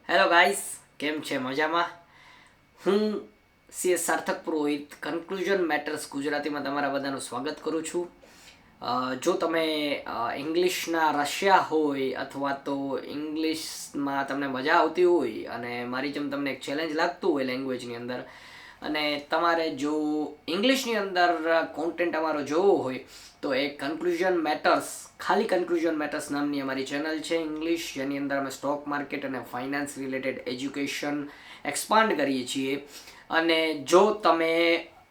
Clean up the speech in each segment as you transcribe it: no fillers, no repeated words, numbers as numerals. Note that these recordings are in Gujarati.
હેલો ગાઈસ, કેમ છે? મજામાં? હું સીએસ સાર્થક પુરોહિત કન્ક્લુઝન મેટર્સ ગુજરાતીમાં તમારા બધાનું સ્વાગત કરું છું. જો તમે ઇંગ્લિશના રશિયા હોય અથવા તો ઇંગ્લિશમાં તમને મજા આવતી હોય અને મારી જેમ તમને એક ચેલેન્જ લાગતું હોય લેંગ્વેજની અંદર, અને તમારે જો ઇંગ્લિશની અંદર કોન્ટેન્ટ અમારો જોવો હોય તો એ કન્ક્લુઝન મેટર્સ, ખાલી કન્ક્લુઝન મેટર્સ નામની અમારી ચેનલ છે ઇંગ્લિશ, જેની અંદર અમે સ્ટોક માર્કેટ અને ફાઇનાન્સ રિલેટેડ એજ્યુકેશન એક્સપાન્ડ કરીએ છીએ. અને જો તમે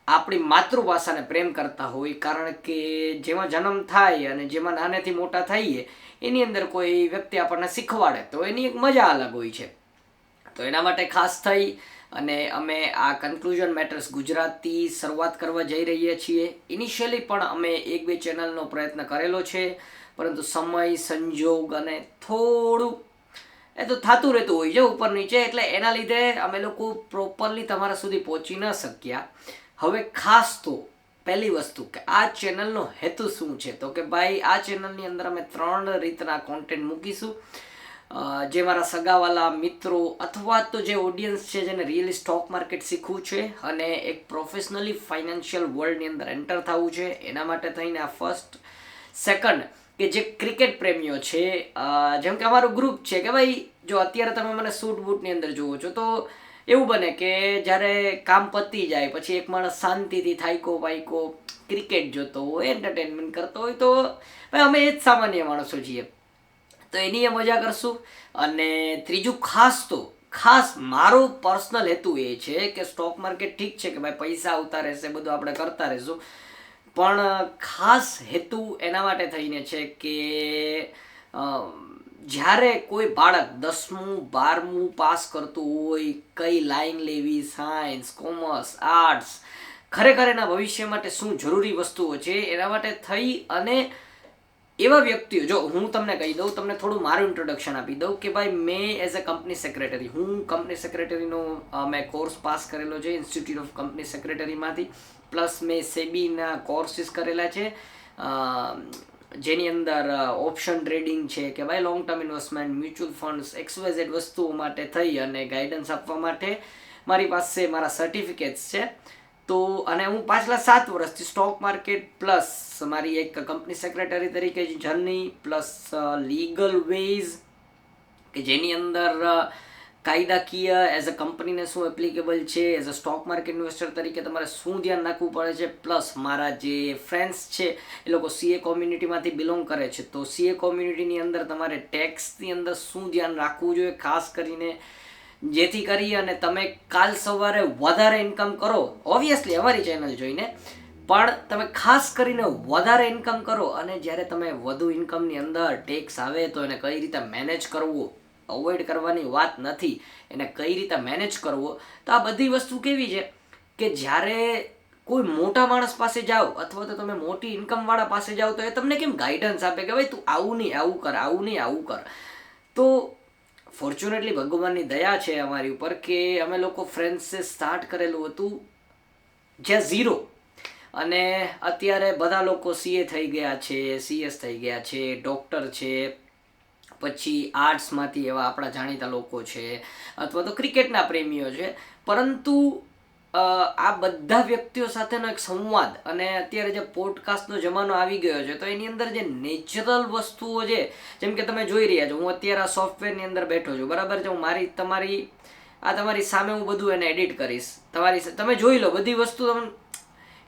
આપણી માતૃભાષાને પ્રેમ કરતા હોય, કારણ કે જેમાં જન્મ થાય અને જેમાં નાનેથી મોટા થઈએ એની અંદર કોઈ વ્યક્તિ આપણને શીખવાડે તો એની એક મજા અલગ હોય છે. તો એના માટે ખાસ થઈ અને અમે આ કન્ક્લુઝન મેટર્સ ગુજરાતી શરૂઆત કરવા જઈ રહ્યા છીએ. ઇનિશિયલી પણ અમે 1-2 ચેનલનો પ્રયત્ન કરેલો છે, પરંતુ સમય સંજોગ અને થોડું એ તો થતું રહેતું હોય છે ઉપર નીચે, એટલે એના લીધે અમે લોકો પ્રોપરલી તમારા સુધી પહોંચી ન શક્યા. હવે ખાસ તો પહેલી વસ્તુ કે આ ચેનલનો હેતુ શું છે, તો કે ભાઈ આ ચેનલની અંદર અમે 3 રીતના કોન્ટેન્ટ મૂકીશું. જે મારા સગાવાલા મિત્રો અથવા તો જે ઓડિયન્સ છે જેને રિયલી સ્ટોક માર્કેટ શીખવું છે અને એક પ્રોફેશનલી ફાઇનાન્શિયલ વર્લ્ડની અંદર એન્ટર થવું છે, એના માટે થઈને આ ફર્સ્ટ. સેકન્ડ, કે જે ક્રિકેટ પ્રેમીઓ છે, જેમ કે અમારું ગ્રુપ છે, કે ભાઈ જો અત્યારે તમે મને સૂટ બૂટની અંદર જુઓ છો તો એવું બને કે જ્યારે કામ પતી જાય પછી એક માણસ શાંતિથી થાયકો પાયકો ક્રિકેટ જોતો હોય, એન્ટરટેનમેન્ટ કરતો હોય, તો ભાઈ અમે એ જ સામાન્ય માણસો છીએ, તો એની મજા કરશું. અને ત્રીજું ખાસ મારો પર્સનલ હેતુ એ છે કે સ્ટોક માર્કેટ ઠીક છે કે ભાઈ પૈસા આવતા રહેશે, બધું આપણે કરતા રહીશું, પણ ખાસ હેતુ એના માટે થઈને છે કે જ્યારે કોઈ બાળક 10મું 12મું પાસ કરતું હોય, કઈ લાઈન લેવી, સાયન્સ, કોમર્સ, આર્ટ્સ, ખરેખર એના ભવિષ્ય માટે શું જરૂરી વસ્તુઓ છે, એના માટે થઈ અને એવા વ્યક્તિઓ, જો હું તમને કહી દઉં, તમને થોડું મારું ઇન્ટ્રોડક્શન આપી દઉં કે ભાઈ મેં એઝ અ કંપની સેક્રેટરી, હું કંપની સેક્રેટરીનો મેં કોર્સ પાસ કરેલો છે ઇન્સ્ટિટ્યૂટ ઓફ કંપની સેક્રેટરીમાંથી, પ્લસ મેં સેબીના કોર્સીસ કરેલા છે, જેની અંદર ઓપ્શન ટ્રેડિંગ છે કે ભાઈ long term investment, mutual funds, XYZ વસ્તુઓ માટે થઈ અને ગાઈડન્સ આપવા માટે મારી પાસે મારા સર્ટિફિકેટ્સ છે. તો અને હું પાછલા 7 વર્ષથી સ્ટોક માર્કેટ પ્લસ મારી એક કંપની સેક્રેટરી તરીકે જર્ની, પ્લસ લીગલ વેઝ કે જેની અંદર કાયદાકીય એઝ અ કંપનીને શું એપ્લિકેબલ છે, as a stock market investor તરીકે તમારે શું ધ્યાન રાખવું પડે છે, પ્લસ મારા જે ફ્રેન્ડ્સ છે એ લોકો CA કોમ્યુનિટીમાંથી બિલોંગ કરે છે, તો CA કોમ્યુનિટીની અંદર તમારે ટેક્સની અંદર શું ધ્યાન રાખવું જોઈએ, ખાસ કરીને જેથી કરી અને તમે કાલ સવારે વધારે ઇન્કમ કરો, ઓબ્વિયસલી અમારી ચેનલ જોઈને, પણ તમે ખાસ કરીને વધારે ઇન્કમ કરો અને જ્યારે તમે વધુ ઇન્કમની અંદર ટેક્સ આવે તો એને કઈ રીતે મેનેજ કરવું, અવોઇડ કરવાની વાત નથી, એને કઈ રીતે મેનેજ કરવો. તો આ બધી વસ્તુ કેવી છે કે જ્યારે કોઈ મોટા માણસ પાસે જાઓ અથવા તો તમે મોટી ઇન્કમવાળા પાસે જાઓ તો એ તમને કેમ ગાઈડન્સ આપે કે ભાઈ તું આવું નહીં આવું કર, આવું નહીં આવું કર. તો ફોર્ચ્યુનેટલી ભગવાનની દયા છે અમારી ઉપર કે અમે લોકો ફ્રેન્ડ્સે સ્ટાર્ટ કરેલું હતું જ્યાં ઝીરો, અને અત્યારે બધા લોકો CA થઈ ગયા છે, CS થઈ ગયા છે, ડૉક્ટર છે, પછી આર્ટ્સમાંથી એવા આપણા જાણીતા લોકો છે, અથવા તો ક્રિકેટના પ્રેમીઓ છે. પરંતુ આ બધા વ્યક્તિઓ સાથેનો એક સંવાદ, અને અત્યારે જે પોડકાસ્ટનો જમાનો આવી ગયો છે તો એની અંદર જે નેચરલ વસ્તુઓ છે, જેમ કે તમે જોઈ રહ્યા છો હું અત્યારે આ સોફ્ટવેરની અંદર બેઠો છું, બરાબર છે, હું તમારી સામે હું બધું એને એડિટ કરીશ, તમે જોઈ લો બધી વસ્તુ તમને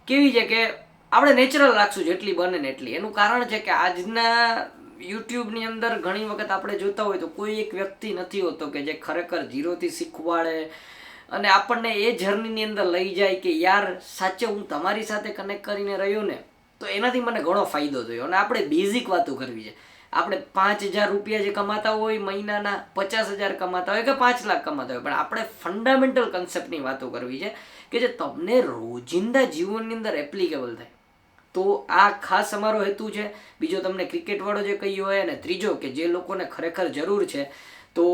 કેવી છે કે આપણે નેચરલ રાખશું જેટલી બને ને એટલી. એનું કારણ છે કે આજના યુટ્યુબની અંદર ઘણી વખત આપણે જોતા હોય તો કોઈ એક વ્યક્તિ નથી હોતો કે જે ખરેખર ઝીરોથી શીખવાડે અને આપણને એ જર્નીની અંદર લઈ જાય કે યાર સાચે હું તમારી સાથે કનેક્ટ કરીને રહ્યો ને તો એનાથી મને ઘણો ફાયદો થયો. અને આપણે બેઝિક વાતો કરવી છે. આપણે 5,000 રૂપિયા જે કમાતા હોય મહિનાના, 50,000 કમાતા હોય કે 5 લાખ કમાતા હોય, પણ આપણે ફંડામેન્ટલ કન્સેપ્ટની વાતો કરવી છે કે જે તમને રોજિંદા જીવનની અંદર એપ્લિકેબલ થાય. તો આ ખાસ અમારો હેતુ છે. બીજો તમને ક્રિકેટવાળો જે કહ્યું હોય, અને ત્રીજો કે જે લોકોને ખરેખર જરૂર છે, તો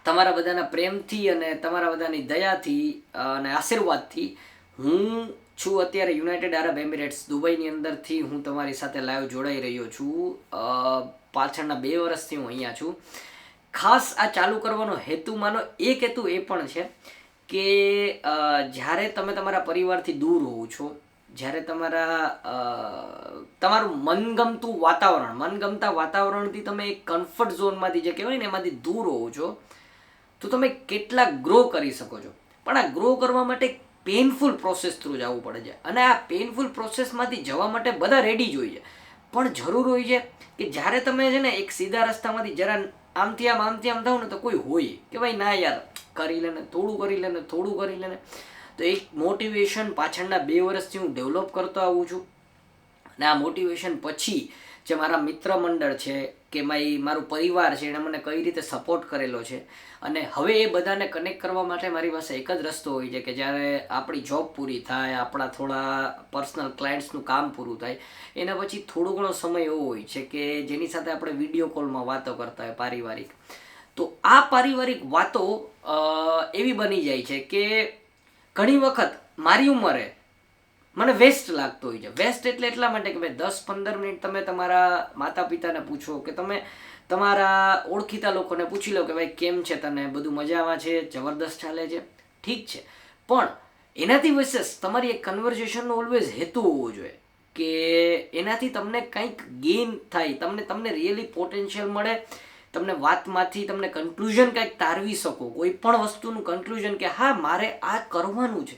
તમારા બધાના પ્રેમથી અને તમારા બધાની દયાથી અને આશીર્વાદથી હું છું અત્યારે યુનાઇટેડ આરબ એમિરેટ્સ દુબઈની અંદરથી હું તમારી સાથે લાઈવ જોડાઈ રહ્યો છું. પાછળના 2 વર્ષથી હું અહીંયા છું. ખાસ આ ચાલુ કરવાનો હેતુમાંનો એક હેતુ એ પણ છે કે જ્યારે તમે તમારા પરિવારથી દૂર હોવ છો, જ્યારે તમારું મનગમતા વાતાવરણથી તમે એક કમ્ફર્ટ ઝોનમાંથી જે કહેવાય ને એમાંથી દૂર હોવો છો, તો તમે કેટલા ગ્રો કરી શકો છો. પણ આ ગ્રો કરવા માટે પેઇનફુલ પ્રોસેસ થ્રુ જવું પડે છે, અને આ પેઇનફુલ પ્રોસેસમાંથી જવા માટે બધા રેડી જોઈએ. પણ જરૂર હોય છે કે જ્યારે તમે છે ને એક સીધા રસ્તામાંથી જરા આમથી આમ થાવ ને તો કોઈ હોય કે ભાઈ ના યાર કરી લે ને, થોડું કરી લે ને. તો એક મોટિવેશન પાછળના 2 વર્ષથી હું ડેવલપ કરતો આવું છું. અને આ મોટિવેશન પછી જે મારા મિત્ર મંડળ છે કે મારું પરિવાર છે, એણે મને કઈ રીતે સપોર્ટ કરેલો છે, અને હવે એ બધાને કનેક્ટ કરવા માટે મારી પાસે એક જ રસ્તો હોય છે કે જ્યારે આપણી જોબ પૂરી થાય, આપણા થોડા પર્સનલ ક્લાયન્ટ્સનું કામ પૂરું થાય, એના પછી થોડો ઘણો સમય એવો હોય છે કે જેની સાથે આપણે વિડીયો કોલમાં વાતો કરતા હોય પારિવારિક. તો આ પારિવારિક વાતો એવી બની જાય છે કે ઘણી વખત મારી ઉંમરે મને વેસ્ટ લાગતો હોય છે. વેસ્ટ એટલે એટલા માટે કે ભાઈ 10-15 મિનિટ તમે તમારા માતા પિતાને પૂછો કે તમે તમારા ઓળખીતા લોકોને પૂછી લો કે ભાઈ કેમ છે તને, બધું મજામાં છે, જબરદસ્ત ચાલે છે, ઠીક છે. પણ એનાથી વિશેષ તમારી એક કન્વર્ઝેશનનો ઓલવેઝ હેતુ હોવો જોઈએ કે એનાથી તમને કંઈક ગેઇન થાય, તમને રિયલી પોટેન્શિયલ મળે, તમને વાતમાંથી તમને કન્ક્લુઝન કંઈક તારવી શકો, કોઈ પણ વસ્તુનું કન્ક્લુઝન કે હા મારે આ કરવાનું છે,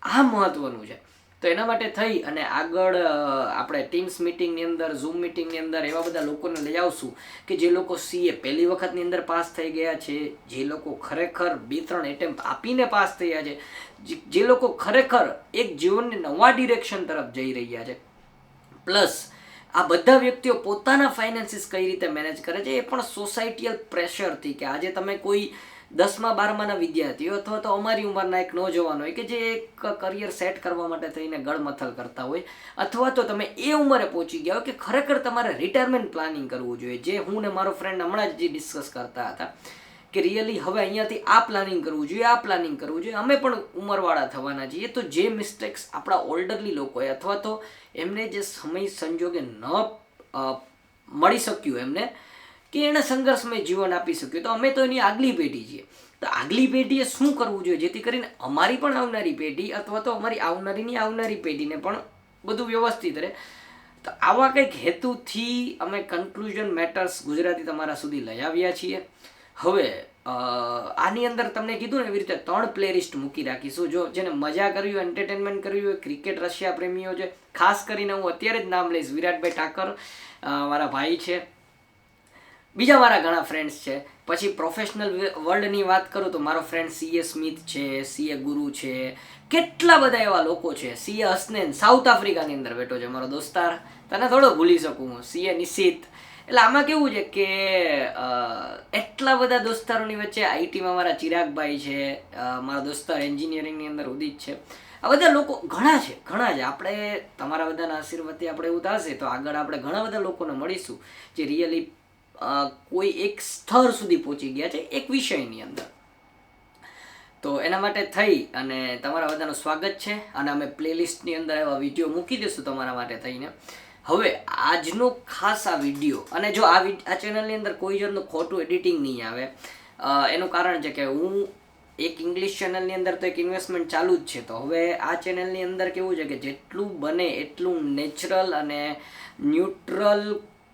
આ મહત્વનું છે. તો એના માટે થઈ અને આગળ આપણે ટીમ્સ મિટિંગની અંદર, ઝૂમ મિટિંગની અંદર એવા બધા લોકોને લઈ આવશું કે જે લોકો CA પહેલી વખતની અંદર પાસ થઈ ગયા છે, જે લોકો ખરેખર 2-3 એટેમ્પ આપીને પાસ થયા છે, જે લોકો ખરેખર એક જીવનને નવા ડિરેક્શન તરફ જઈ રહ્યા છે. પ્લસ આ બધા વ્યક્તિઓ પોતાના ફાઇનાન્સીસ કઈ રીતે મેનેજ કરે છે એ પણ સોસાયટીયલ પ્રેશરથી, કે આજે તમે કોઈ 10મા-12માના વિદ્યાર્થીઓ અથવા તો અમારી ઉંમરના એક નોજવાન હોય કે જે એક કરિયર સેટ કરવા માટે થઈને ગળમથલ કરતા હોય, અથવા તો તમે એ ઉંમરે પહોંચી ગયા હોય કે ખરેખર તમારે રિટાયરમેન્ટ પ્લાનિંગ કરવું જોઈએ, જે હું ને મારો ફ્રેન્ડ હમણાં જ ડિસ્કસ કરતા હતા કે રિયલી હવે અહીંયાથી આ પ્લાનિંગ કરવું જોઈએ, આ પ્લાનિંગ કરવું જોઈએ. અમે પણ ઉંમરવાળા થવાના છીએ, તો જે મિસ્ટેક્સ આપણા ઓલ્ડરલી લોકોએ અથવા તો એમને જે સમય સંજોગે ન મળી શક્યું એમને, કે એણે સંઘર્ષમય જીવન આપી શક્યું, તો અમે તો એની આગલી પેઢી છીએ. તો આગલી પેઢીએ શું કરવું જોઈએ જેથી કરીને અમારી પણ આવનારી પેઢી અથવા તો અમારી આવનારી પેઢીને પણ બધું વ્યવસ્થિત રહે. તો આવા કંઈક હેતુથી અમે કન્ક્લુઝન મેટર્સ ગુજરાતી તમારા સુધી લઈ આવ્યા છીએ. હવે આની અંદર તમને કીધું ને એવી રીતે 3 પ્લેલિસ્ટ મૂકી રાખીશું. જો જેને મજા કરવી હોય, એન્ટરટેનમેન્ટ કરવી હોય, ક્રિકેટ રશિયા પ્રેમીઓ છે, ખાસ કરીને હું અત્યારે જ નામ લઈશ, વિરાટભાઈ ઠાકર મારા ભાઈ છે, બીજા મારા ઘણા ફ્રેન્ડ્સ છે. પછી પ્રોફેશનલ વર્લ્ડની વાત કરું તો મારો ફ્રેન્ડ CA સ્મિથ છે, CA ગુરુ છે, કેટલા બધા એવા લોકો છે. CA હસનેન સાઉથ આફ્રિકાની અંદર બેઠો છે મારો દોસ્તાર, તને થોડો ભૂલી શકું હું. CA નિશિત. એટલે આમાં કેવું છે કે એટલા બધા દોસ્તારોની વચ્ચે આઈટીમાં મારા ચિરાગભાઈ છે, મારા દોસ્તાર એન્જિનિયરિંગની અંદર ઉદિત છે. આ બધા લોકો ઘણા છે. આપણે તમારા બધાના આશીર્વાદથી આપણે એવું થશે તો આગળ આપણે ઘણા બધા લોકોને મળીશું જે રિયલી કોઈ એક સ્તર સુધી પહોંચી ગયા છે એક વિષયની અંદર. તો એના માટે થઈ અને તમારા બધાનું સ્વાગત છે, અને અમે પ્લેલિસ્ટની અંદર એવા વિડીયો મૂકી દઈશું તમારા માટે થઈને. હવે આજનો ખાસ આ વિડીયો, અને જો આ ચેનલની અંદર કોઈ જાતનું ખોટું એડિટિંગ નહીં આવે, એનું કારણ છે કે હું એક ઇંગ્લિશ ચેનલની અંદર તો એક ઇન્વેસ્ટમેન્ટ ચાલુ જ છે. તો હવે આ ચેનલની અંદર કેવું છે કે જેટલું બને એટલું નેચરલ અને ન્યુટ્રલ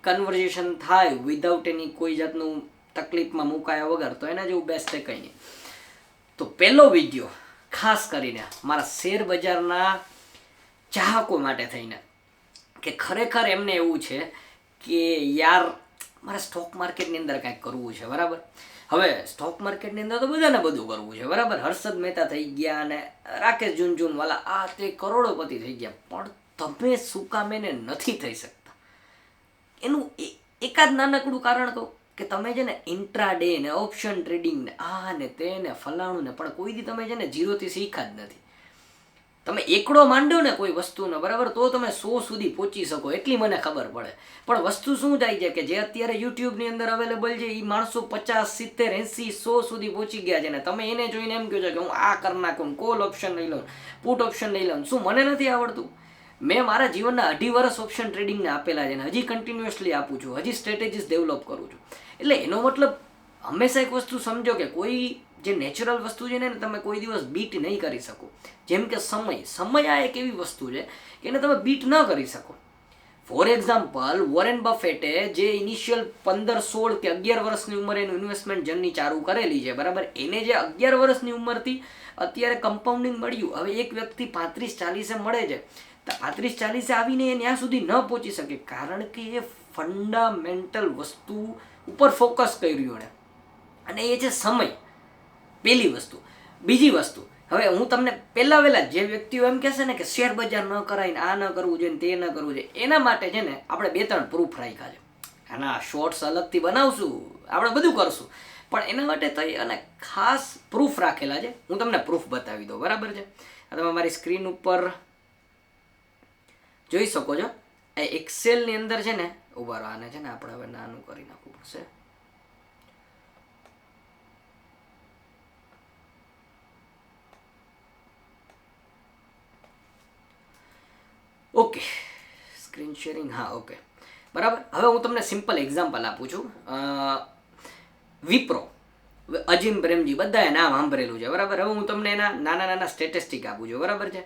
કન્વર્ઝેશન થાય વિધાઉટ એની કોઈ જાતનું તકલીફમાં મુકાયા વગર, તો એના જેવું બેસ્ટ છે કંઈ નહીં. તો પહેલો વિડીયો ખાસ કરીને મારા શેર બજારના ચાહકો માટે થઈને, કે ખરેખર એમને એવું છે કે યાર મારે સ્ટોક માર્કેટની અંદર કાંઈક કરવું છે, બરાબર. હવે સ્ટોક માર્કેટની અંદર તો બધાને બધું કરવું છે, બરાબર. હર્ષદ મહેતા થઈ ગયા અને રાકેશ ઝુનઝુનવાલા આ તે કરોડોપતિ થઈ ગયા, પણ તમે શું કામ એને નથી થઈ શકતા? એનું એકાદ નાનકડું કારણ કહું કે તમે છે ને ઇન્ટ્રાડે ને ઓપ્શન ટ્રેડિંગ ને આ ને તે ને ફલાણું ને, પણ કોઈ દી તમે છે ને 0થી શીખ્યા જ નથી. તમે એકડો માંડો ને કોઈ વસ્તુનો, બરાબર, તો તમે 100 સુધી પહોંચી શકો, એટલી મને ખબર પડે. પણ વસ્તુ શું થાય છે કે જે અત્યારે યુટ્યુબની અંદર અવેલેબલ છે એ માણસો 50, 70, 80, 100 સુધી પહોંચી ગયા છે ને તમે એને જોઈને એમ કહો છો કે હું આ કરી નાખું, કોલ ઓપ્શન લઈ લઉં, પુટ ઓપ્શન લઈ લઉં. શું મને નથી આવડતું? મેં મારા જીવનના 2.5 વર્ષ ઓપ્શન ટ્રેડિંગને આપેલા છે ને હજી કન્ટિન્યુઅસલી આપું છું, હજી સ્ટ્રેટેજીસ ડેવલપ કરું છું. એટલે એનો મતલબ હંમેશા એક વસ્તુ સમજો કે કોઈ જે નેચરલ વસ્તુ છે ને તમે કોઈ દિવસ બીટ નહીં કરી શકો. જેમ કે સમય આ એક એવી વસ્તુ છે કે એને તમે બીટ ન કરી શકો. ફોર એક્ઝામ્પલ, વોરેન બફેટે જે ઇનિશિયલ 15, 16 કે 11 વર્ષની ઉંમરે એનું ઇન્વેસ્ટમેન્ટ જર્ની ચાલુ કરેલી છે, બરાબર, એને જે 11 વર્ષની ઉંમરથી અત્યારે કમ્પાઉન્ડિંગ મળ્યું, હવે એક વ્યક્તિ 35-40 મળે છે, તો 35-40 આવીને એ ત્યાં સુધી ન પહોંચી શકે, કારણ કે એ ફંડામેન્ટલ વસ્તુ ઉપર ફોકસ કર્યું એને, અને એ છે સમય. પહેલી વસ્તુ. બીજી વસ્તુ, હવે હું તમને પહેલા જે વ્યક્તિઓ એમ કહેશે ને કે શેર બજાર ન કરાય ને આ ન કરવું જોઈએ ને તે ન કરવું જોઈએ, એના માટે છે ને આપણે 2-3 પ્રૂફ રાખ્યા છે. આના શોર્ટ્સ અલગથી બનાવશું, આપણે બધું કરશું, પણ એના માટે તો અને ખાસ પ્રૂફ રાખેલા છે. હું તમને પ્રૂફ બતાવી દઉં, બરાબર છે. તમે મારી સ્ક્રીન ઉપર જોઈ શકો છો. એ એક્સેલની અંદર છે ને, ઉભા રહો, આને છે ને આપણે હવે નાનું કરી નાખવું પડશે. ઓકે, સ્ક્રીન શેરિંગ, હા, ઓકે, બરાબર. હવે હું તમને સિમ્પલ એક્ઝામ્પલ આપું છું. વિપ્રો, અજીમ પ્રેમજી, બધાએ નામ સાંભળેલું છે, બરાબર. હવે હું તમને એના નાના સ્ટેટિસ્ટિક આપું છું, બરાબર છે.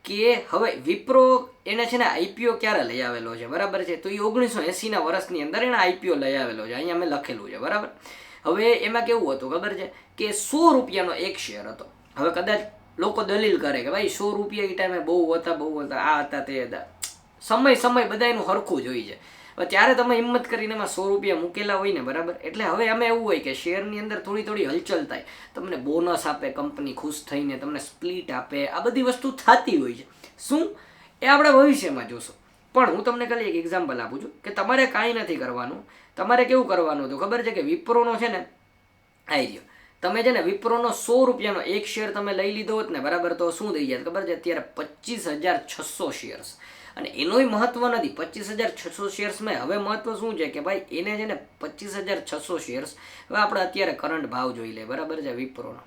કે હવે વિપ્રો એને છે ને આઈપીઓ ક્યારે લઈ આવેલો છે, બરાબર છે, તો એ 1980ના વર્ષની અંદર એને આઈપીઓ લઈ આવેલો છે. અહીંયા મેં લખેલું છે, બરાબર. હવે એમાં કેવું હતું ખબર છે કે 100 રૂપિયાનો એક શેર હતો. હવે કદાચ લોકો દલીલ કરે કે ભાઈ 100 રૂપિયા એ ટાઈમે બહુ હતા, આ હતા તે હતા. સમય બધા એનું હરખું જ હોય છે. હવે ત્યારે તમે હિંમત કરીને એમાં 100 રૂપિયા મૂકેલા હોય ને, બરાબર, એટલે હવે અમે એવું હોય કે શેરની અંદર થોડી હલચલ થાય, તમને બોનસ આપે કંપની, ખુશ થઈને તમને સ્પ્લિટ આપે, આ બધી વસ્તુ થતી હોય છે. શું એ આપણે ભવિષ્યમાં જોશું. પણ હું તમને ખાલી એક એક્ઝામ્પલ આપું છું કે તમારે કાંઈ નથી કરવાનું. તમારે કેવું કરવાનું હતું ખબર છે કે વિપ્રોનો છે ને આવી ગયો, તમે છે ને વિપ્રોનો 100 રૂપિયાનો એક શેર તમે લઈ લીધો હોત ને, બરાબર, તો શું થઈ જાય ખબર છે, અત્યારે 25,600 શેર્સ. અને એનોય મહત્વ નથી 25,600 શેર્સમાં. હવે મહત્વ શું છે કે ભાઈ એને છે ને 25,600 શેર્સ, હવે આપણે અત્યારે કરંટ ભાવ જોઈ લે, બરાબર છે, વિપ્રોનો.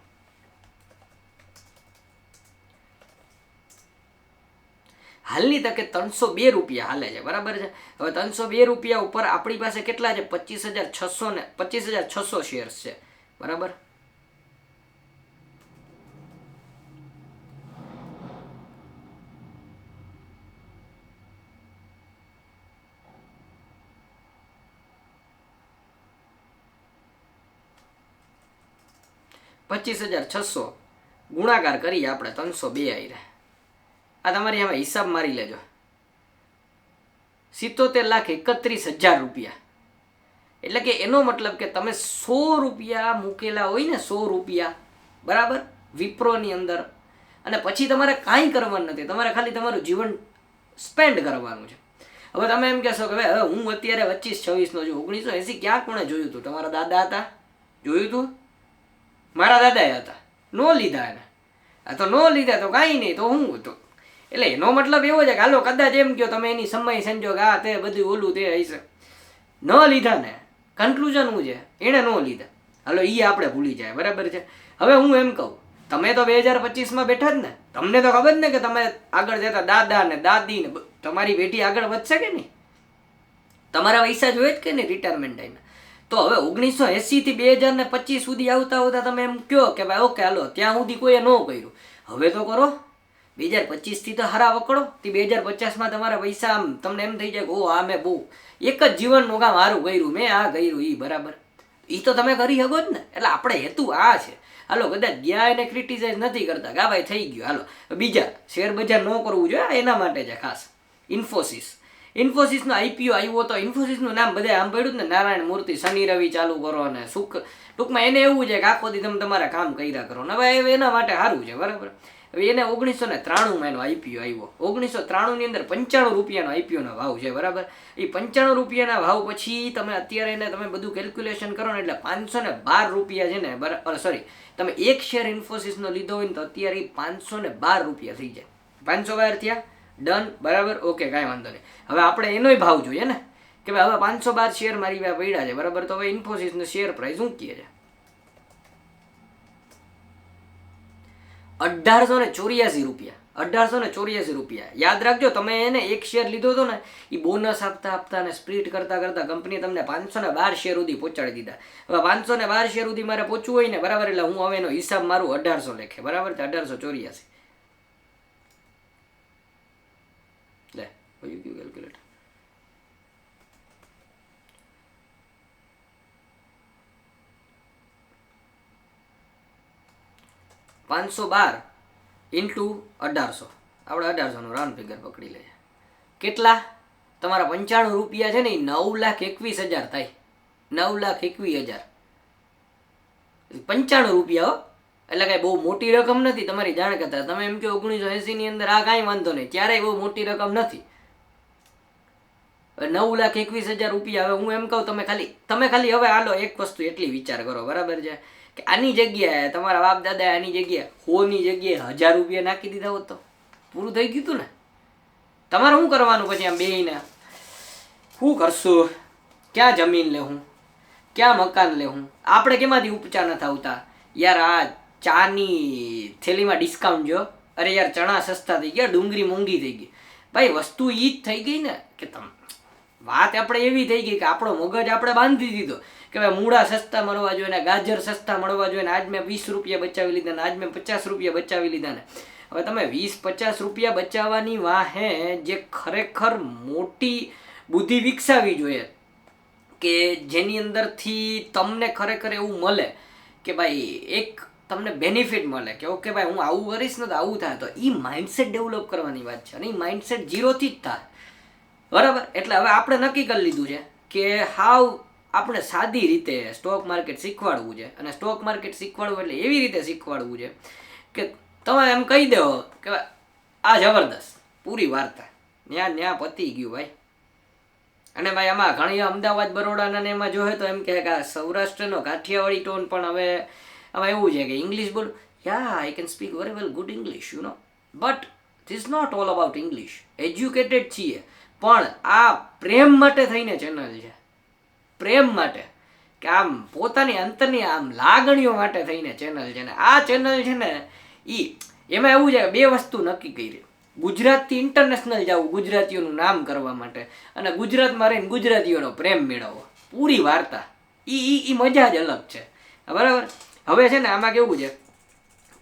હાલની તકે 302 રૂપિયા હાલે છે, બરાબર છે. હવે 302 રૂપિયા ઉપર આપણી પાસે કેટલા છે, 25,600 શેર્સ છે, બરાબર. $25,600 ગુણાકાર કરીએ આપણે 302 આવીને. આ તમારી આમાં હિસાબ મારી લેજો. 77,31,000 રૂપિયા. એટલે કે એનો મતલબ કે તમે 100 રૂપિયા મૂકેલા હોય ને, 100 રૂપિયા, બરાબર, વિપ્રોની અંદર, અને પછી તમારે કાંઈ કરવાનું નથી, તમારે ખાલી તમારું જીવન સ્પેન્ડ કરવાનું છે. હવે તમે એમ કહેશો કે હવે હું અત્યારે 25-26નો છું, 1980 ક્યાં કોણે જોયું હતું? તમારા દાદા હતા, જોયું હતું? મારા દાદાએ હતા, નો લીધા એને. આ તો નો લીધા તો કાંઈ નહીં, તો હું હતું. એટલે એનો મતલબ એવો છે કે હાલો કદાચ એમ કહો તમે એની સમય સંજોગ આ તે બધું ઓલું તે હશે, ન લીધા ને, કન્ક્લુઝન શું છે, એણે ન લીધા, હાલો એ આપણે ભૂલી જાય, બરાબર છે. હવે હું એમ કહું, તમે તો 2025માં બેઠા જ ને, તમને તો ખબર જ ને કે તમે આગળ જતા દાદા ને દાદી ને તમારી બેટી આગળ વધશે કે નહીં? તમારા પૈસા જોઈએ જ કે નહીં રિટાયરમેન્ટ ટાઈમે? તો હવે 1980 થી 2025 સુધી આવતા તમે એમ કહો કે ભાઈ ઓકે હાલો ત્યાં સુધી કોઈએ ન કર્યું, હવે તો કરો. 2025 થી તો હારા વકડો, તે 2050માં તમારા પૈસા આમ તમને એમ થઈ જાય કે ઓ આ મેં બહુ એક જ જીવનનું કામ સારું કર્યું, મેં આ કર્યું એ, બરાબર, એ તો તમે કરી શકો જ ને. એટલે આપણે હેતુ આ છે. હાલો કદાચ ગયા એને ક્રિટિસાઇઝ નથી કરતા કે ભાઈ થઈ ગયું, હાલો બીજા શેર બજાર ન કરવું જોઈએ, એના માટે છે ખાસ. ઇન્ફોસિસનો આઈપીઓ આવ્યો તો ઇન્ફોસિસનું નામ બધા આમ પડ્યું ને, નારાયણ મૂર્તિ, શનિ રવિ ચાલુ કરો અને સુખ, ટૂંકમાં એને એવું છે કે આખો દી તમે તમારા કામ કર્યા કરો ને. હવે એના માટે સારું છે, બરાબર. હવે એને 1993માં એનો આઈપીઓ આવ્યો. 1993ની અંદર 95 રૂપિયાનો આઈપીઓનો ભાવ છે, બરાબર. એ 95 રૂપિયાના ભાવ પછી તમે અત્યારે એને તમે બધું કેલ્ક્યુલેશન કરો ને એટલે 512 રૂપિયા છે ને, બરાબર, સોરી, તમે એક શેર ઇન્ફોસિસનો લીધો હોય ને તો અત્યારે 512 રૂપિયા થઈ જાય. 512 થયા, ડન, બરાબર, ઓકે, કાંઈ વાંધો નહીં. હવે આપણે એનોય ભાવ જોઈએ ને કે ભાઈ હવે 512 શેર મારી પાસે પડ્યા છે, બરાબર. તો હવે ઇન્ફોસિસનો શેર પ્રાઇસ શું કહે છે? 1884 રૂપિયા. ₹1884. યાદ રાખજો, તમે એને એક શેર લીધો હતો ને, એ બોનસ આપતા આપતા અને સ્પ્લિટ કરતા કરતા કંપની તમને 512 શેર સુધી પહોંચાડી દીધા. હવે 512 શેર સુધી મારે પહોંચવું હોય ને, બરાબર, એટલે હું હવે એનો હિસાબ મારું 1800 લેખે, બરાબર, 1884. લે કયું કયું કેલ્ક્યુલેટર? 512 ઇન્ટુ 1800, આપણે 1800નું રાઉન્ડ ફિગર પકડી લઈએ. કેટલા? તમારા ₹95 છે ને, એ 9,21,000 થાય. 9,21,000, ₹95 હો. એટલે કાંઈ બહુ મોટી રકમ નથી, તમારી જાણ કરતા. તમે એમ કે 1980 અંદર આ કાંઈ વાંધો નહીં, ત્યારેય બહુ મોટી રકમ નથી. ₹9,21,000. હવે હું એમ કહું, તમે ખાલી હવે હાલો એક વસ્તુ એટલી વિચાર કરો, બરાબર છે, કે આની જગ્યાએ તમારા બાપ દાદા આની જગ્યાએ 100ની જગ્યાએ ₹1000 નાખી દીધા હોત તો પૂરું થઈ ગયું હતું ને. તમારે શું કરવાનું પછી? આમ બેહીને શું કરશું? ક્યાં જમીન લેવું, ક્યાં મકાન લેવું? આપણે કેમાંથી ઉપચા નથી આવતા યાર? આ ચાની થેલીમાં ડિસ્કાઉન્ટ જો, અરે યાર ચણા સસ્તા થઈ ગયા, ડુંગળી મોંઘી થઈ ગઈ. ભાઈ વસ્તુ ઈ જ થઈ ગઈ ને, કે વાત આપણે એવી થઈ ગઈ કે આપણો મગજ આપણે બાંધી દીધો કે ભાઈ મૂળા સસ્તા મળવા જોઈએ ને, ગાજર સસ્તા મળવા જોઈએ ને, આજ મેં ₹20 બચાવી લીધા ને, આજ મેં ₹50 બચાવી લીધા ને. હવે તમે ₹20-50 બચાવવાની વાહે જે ખરેખર મોટી બુદ્ધિ વિકસાવી જોઈએ, કે જેની અંદરથી તમને ખરેખર એવું મળે કે ભાઈ એક તમને બેનિફિટ મળે કે ઓકે ભાઈ હું આવું કરીશ ને તો આવું થાય, તો એ માઇન્ડસેટ ડેવલપ કરવાની વાત છે. અને એ માઇન્ડસેટ 0થી જ થાય, બરાબર. એટલે હવે આપણે નક્કી કરી લીધું છે કે હાવ આપણે સાદી રીતે સ્ટોક માર્કેટ શીખવાડવું છે. અને સ્ટોક માર્કેટ શીખવાડવું એટલે એવી રીતે શીખવાડવું છે કે તમે એમ કહી દો કે આ જબરદસ્ત પૂરી વાર્તા ન્યા પતી ગયું ભાઈ. અને ભાઈ આમાં ઘણી અમદાવાદ બરોડાના ને એમાં જોયે તો એમ કહે કે સૌરાષ્ટ્રનો કાઠિયાવાડી ટોન, પણ હવે આમાં એવું છે કે ઇંગ્લિશ બોલ, યા I can speak very well good English, you know, but this not all about English. Educated છીએ, પણ આ પ્રેમ માટે થઈને ચેનલ છે, પ્રેમ માટે, કે આમ પોતાની અંતરની આમ લાગણીઓ માટે થઈને ચેનલ છે. ને આ ચેનલ છે ને, એમાં એવું છે કે બે વસ્તુ નક્કી કરી: ગુજરાતથી ઇન્ટરનેશનલ જવું ગુજરાતીઓનું નામ કરવા માટે, અને ગુજરાતમાં રહીને ગુજરાતીઓનો પ્રેમ મેળવવો. પૂરી વાર્તા. એ મજા જ અલગ છે, બરાબર. હવે છે ને આમાં કેવું છે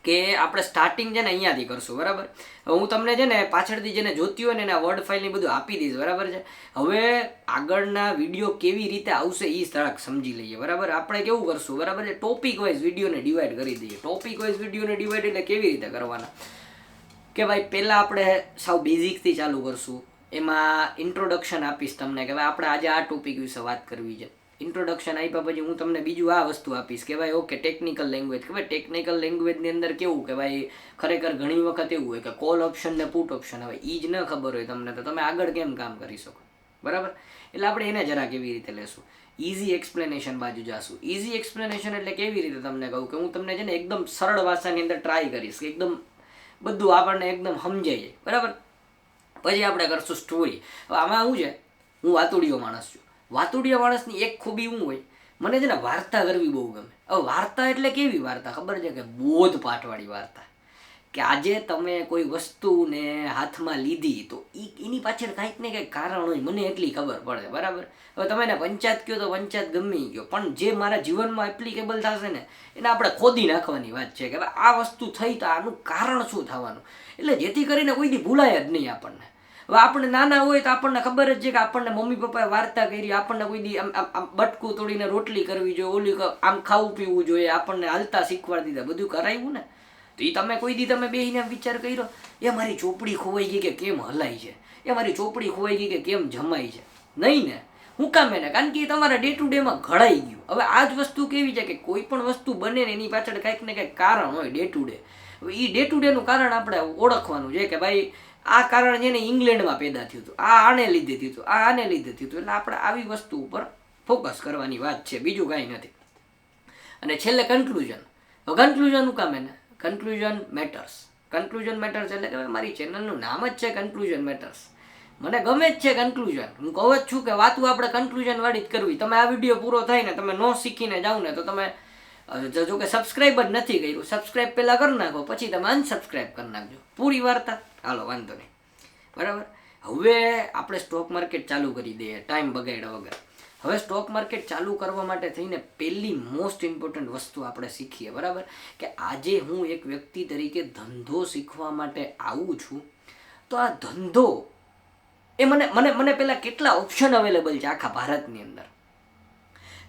કે આપણે સ્ટાર્ટિંગ છે ને અહીંયાથી કરશું, બરાબર. હું તમને છે ને પાછળથી જેને જોતી હોય ને એના વર્ડ ફાઇલની બધું આપી દઈશ, બરાબર છે. હવે આગળના વિડીયો કેવી રીતે આવશે એ જરાક સમજી લઈએ, બરાબર. આપણે કેવું કરશું, બરાબર છે, ટોપિક વાઇઝ વિડીયોને ડિવાઈડ કરી દઈએ. ટોપિક વાઇઝ વિડીયોને ડિવાઈડ એટલે કેવી રીતે કરવાના કે ભાઈ પહેલાં આપણે સાવ બેઝિકથી ચાલુ કરશું. એમાં ઇન્ટ્રોડક્શન આપીશ તમને કે ભાઈ આપણે આજે આ ટોપિક વિશે વાત કરવી છે. ઇન્ટ્રોડક્શન આપ્યા પછી હું તમને બીજું આ વસ્તુ આપીશ કે ભાઈ ઓકે ટેકનિકલ લેંગ્વેજ, કે ભાઈ ટેકનિકલ લેંગ્વેજની અંદર કેવું કે ભાઈ ખરેખર ઘણી વખત એવું હોય કે કોલ ઓપ્શન ને પુટ ઓપ્શન, હવે એ જ ન ખબર હોય તમને તો તમે આગળ કેમ કામ કરી શકો, બરાબર. એટલે આપણે એને જરા કેવી રીતે લેશું, ઇઝી એક્સપ્લેનેશન બાજુ જાશું. ઇઝી એક્સપ્લેનેશન એટલે કેવી રીતે તમને કહું કે હું તમને છે ને એકદમ સરળ ભાષાની અંદર ટ્રાય કરીશ કે એકદમ બધું આપણને એકદમ સમજાઈ જાય, બરાબર. પછી આપણે કરશું સ્ટોરી. હવે આમાં શું છે, હું વાતુડિયો માણસ છું. વાતુડિયા માણસની એક ખૂબી શું હોય, મને છે ને વાર્તા કરવી બહુ ગમે. હવે વાર્તા એટલે કેવી વાર્તા ખબર છે, કે બોધ પાઠવાળી વાર્તા, કે આજે તમે કોઈ વસ્તુને હાથમાં લીધી તો એની પાછળ કાંઈક ને કંઈક કારણ હોય, મને એટલી ખબર પડે, બરાબર. હવે તમે એને પંચાયત કહો તો પંચાયત ગમે ગયો, પણ જે મારા જીવનમાં એપ્લિકેબલ થશે ને એને આપણે ખોદી નાખવાની વાત છે કે ભાઈ આ વસ્તુ થઈ તો આનું કારણ શું થવાનું, એટલે જેથી કરીને કોઈ દી ભૂલાય જ નહીં આપણને. હવે આપણે નાના હોય તો આપણને ખબર જ છે કે આપણને મમ્મી પપ્પાએ વાર્તા કરી, આપણને કોઈ દી આમ બટકું તોડીને રોટલી કરવી જોઈએ, ઓલી આમ ખાવું પીવું જોઈએ, આપણને હાલતા શીખવાડી દીધા, બધું કરાવ્યું ને. તો એ તમે કોઈ દી તમે બેહીને વિચાર કર્યો એ મારી ચોપડી ખોવાઈ ગઈ કે કેમ હલાય છે, એ મારી ચોપડી ખોવાઈ ગઈ કે કેમ જમાય છે? નહીં ને. હું કામ એને? કારણ કે એ તમારા ડે ટુ ડેમાં ઘડાઈ ગયું. હવે આ જ વસ્તુ કેવી છે કે કોઈ પણ વસ્તુ બને ને એની પાછળ કંઈક ને કંઈક કારણ હોય ડે ટુ ડે. હવે એ ડે ટુ ડેનું કારણ આપણે ઓળખવાનું છે કે ભાઈ આ કારણ છે ને ઇંગ્લેન્ડમાં પેદા થયું હતું, આ આને લીધે થયું હતું, આ આને લીધે થયું હતું. એટલે આપણે આવી વસ્તુ ઉપર ફોકસ કરવાની વાત છે, બીજું કાંઈ નથી. અને છેલ્લે કન્ક્લુઝન. હવે કન્ક્લુઝન શું કામ એને? Conclusion matters. કન્ક્લુઝન મેટર્સ એટલે કે મારી ચેનલનું નામ જ છે કન્ક્લુઝન મેટર્સ. મને ગમે જ છે કન્ક્લુઝન. હું કહું જ છું કે વાતું આપણે કન્ક્લુઝન વાળી જ કરવી. તમે આ વિડીયો પૂરો થાય ને તમે ન શીખીને જાઓ ને તો તમે જો કે સબસ્ક્રાઈબ જ નથી કર્યું, સબસ્ક્રાઈબ પહેલાં કરી નાખો, પછી તમે અનસબસ્ક્રાઈબ કરી નાખજો. પૂરી વાર્તા. હાલો વાંધો નહીં, બરાબર. હવે આપણે સ્ટોક માર્કેટ ચાલુ કરી દઈએ ટાઈમ બગાડ્યા વગર. હવે સ્ટોક માર્કેટ ચાલુ કરવા માટે થઈને પહેલી મોસ્ટ ઇમ્પોર્ટન્ટ વસ્તુ આપણે શીખીએ, બરાબર, કે આજે હું એક વ્યક્તિ તરીકે ધંધો શીખવા માટે આવું છું, તો આ ધંધો એ મને પહેલાં કેટલા ઓપ્શન અવેલેબલ છે આખા ભારતની અંદર,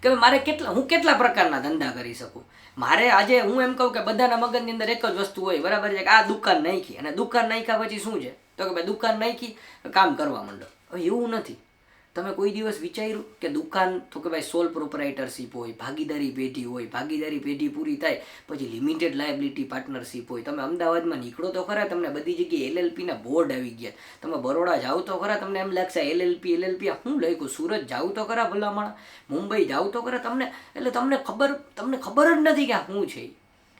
કે મારે હું કેટલા પ્રકારના ધંધા કરી શકું. મારે આજે હું એમ કહું કે બધાના મગજની અંદર એક જ વસ્તુ હોય, બરાબર છે, કે આ દુકાન નાખી, અને દુકાન નાખ્યા પછી શું છે, તો કે ભાઈ દુકાન નાખી કામ કરવા માંડો. હવે એવું નથી. તમે કોઈ દિવસ વિચાર્યું કે દુકાન, તો કે ભાઈ સોલ પ્રોપરાઇટરશીપ હોય, ભાગીદારી પેઢી હોય, ભાગીદારી પેઢી પૂરી થાય પછી લિમિટેડ લાયબિલિટી પાર્ટનરશીપ હોય. તમે અમદાવાદમાં નીકળો તો ખરા, તમને બધી જગ્યાએ LLPના બોર્ડ આવી ગયા. તમે બરોડા જાઓ તો ખરા, તમને એમ લાગશે LLP શું લખ્યું. સુરત જાઓ તો ખરા ભલામણ, મુંબઈ જાઓ તો ખરા, તમને ખબર જ નથી કે આ શું છે.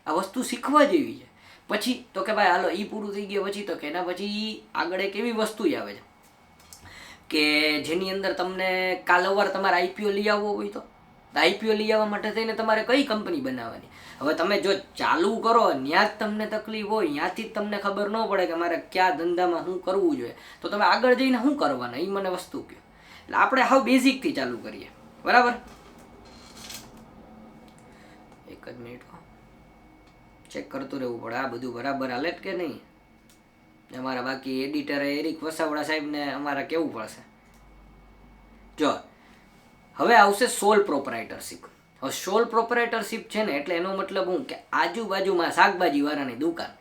આ વસ્તુ શીખવા જેવી છે. પછી તો કે ભાઈ હાલો એ પૂરું થઈ ગયું પછી, તો કે એના પછી આગળ એક એવી વસ્તુ આવે છે કે જેની અંદર તમને કાલવાર તમારે IPO લઈ આવવો હોય, તો IPO લઈ આવવા માટે થઈને તમારે કઈ કંપની બનાવવાની. હવે તમે જો ચાલુ કરો ત્યાં જ તમને તકલીફ હોય, ત્યાંથી જ તમને ખબર ન પડે કે મારે કયા ધંધામાં શું કરવું જોઈએ, તો તમે આગળ જઈને શું કરવાના એ મને વસ્તુ કહો. એટલે આપણે હાવ બેઝિકથી ચાલુ કરીએ, બરાબર. એક જ મિનિટ ચેક કરતું રહેવું પડે આ બધું બરાબર હાલે કે નહીં. અમારા બાકી એડિટર એરિક વસાવડા સાહેબને અમારે કેવું પડશે. જો હવે આવશે સોલ પ્રોપરાઇટરશીપ. હવે સોલ પ્રોપરાઇટરશીપ છે ને, એટલે એનો મતલબ હું કે આજુબાજુમાં શાકભાજી વાળાની દુકાન,